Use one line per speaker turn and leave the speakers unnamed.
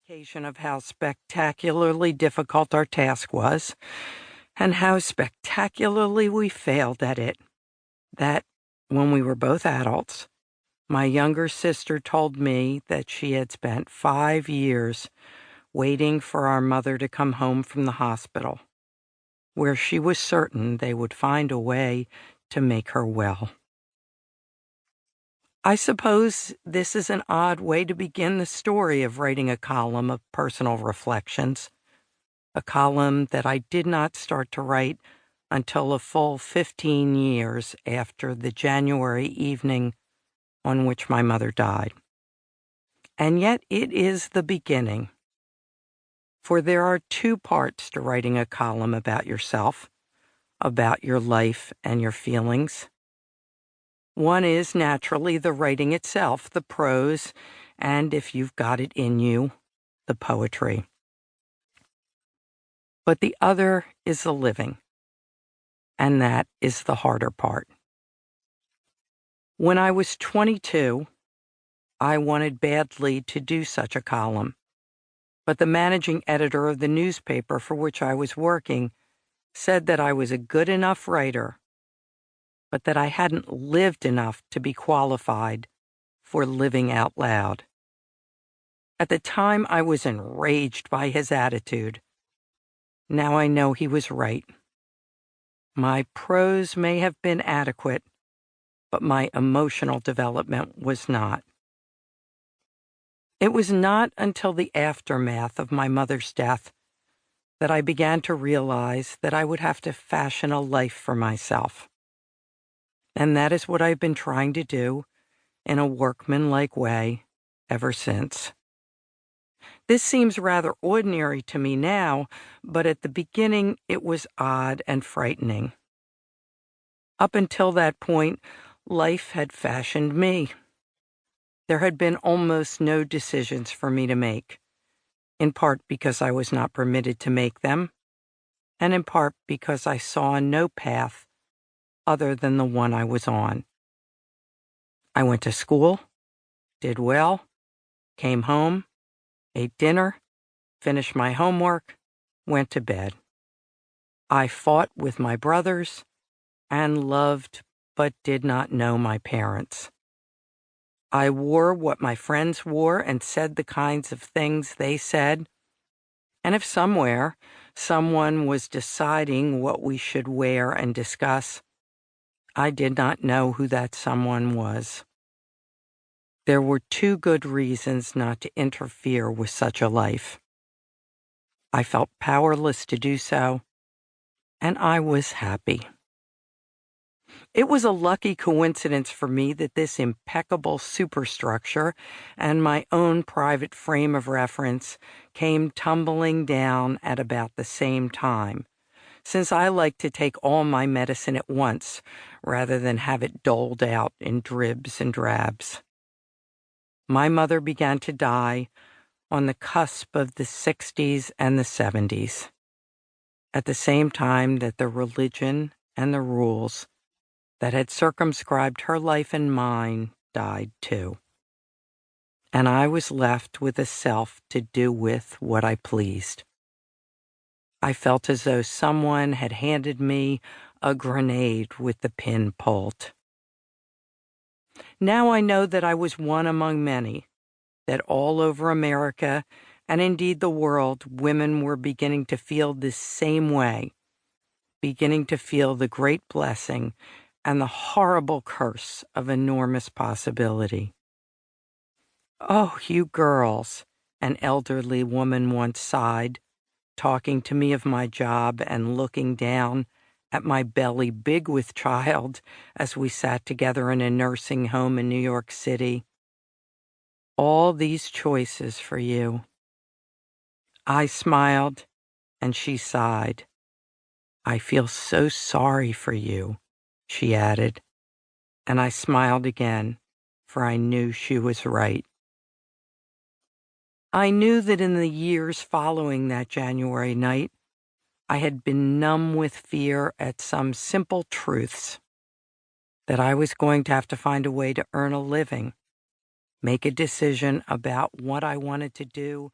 indication of how spectacularly difficult our task was, and how spectacularly we failed at it. That, when we were both adults, my younger sister told me that she had spent 5 years waiting for our mother to come home from the hospital, where she was certain they would find a way to make her well. I suppose this is an odd way to begin the story of writing a column of personal reflections, a column that I did not start to write until a full 15 years after the January evening on which my mother died. And yet it is the beginning. For there are 2 parts to writing a column about yourself, about your life and your feelings. One is naturally the writing itself, the prose, and if you've got it in you, the poetry. But the other is the living, and that is the harder part. When I was 22, I wanted badly to do such a column, but the managing editor of the newspaper for which I was working said that I was a good enough writer, but that I hadn't lived enough to be qualified for living out loud. At the time, I was enraged by his attitude. Now I know he was right. My prose may have been adequate, but my emotional development was not. It was not until the aftermath of my mother's death that I began to realize that I would have to fashion a life for myself. And that is what I've been trying to do in a workmanlike way ever since. This seems rather ordinary to me now, but at the beginning it was odd and frightening. Up until that point, life had fashioned me. There had been almost no decisions for me to make, in part because I was not permitted to make them, and in part because I saw no path other than the one I was on. I went to school, did well, came home, ate dinner, finished my homework, went to bed. I fought with my brothers and loved but did not know my parents. I wore what my friends wore and said the kinds of things they said, and if somewhere someone was deciding what we should wear and discuss, I did not know who that someone was. There were 2 good reasons not to interfere with such a life. I felt powerless to do so, and I was happy. It was a lucky coincidence for me that this impeccable superstructure and my own private frame of reference came tumbling down at about the same time, since I like to take all my medicine at once rather than have it doled out in dribs and drabs. My mother began to die on the cusp of the 60s and the 70s, at the same time that the religion and the rules that had circumscribed her life and mine died too. And I was left with a self to do with what I pleased. I felt as though someone had handed me a grenade with the pin pulled. Now I know that I was one among many, that all over America, and indeed the world, women were beginning to feel this same way, beginning to feel the great blessing and the horrible curse of enormous possibility. "Oh, you girls," an elderly woman once sighed, talking to me of my job and looking down at my belly big with child as we sat together in a nursing home in New York City. "All these choices for you." I smiled, and she sighed. "I feel so sorry for you," she added, and I smiled again, for I knew she was right. I knew that in the years following that January night, I had been numb with fear at some simple truths, that I was going to have to find a way to earn a living, make a decision about what I wanted to do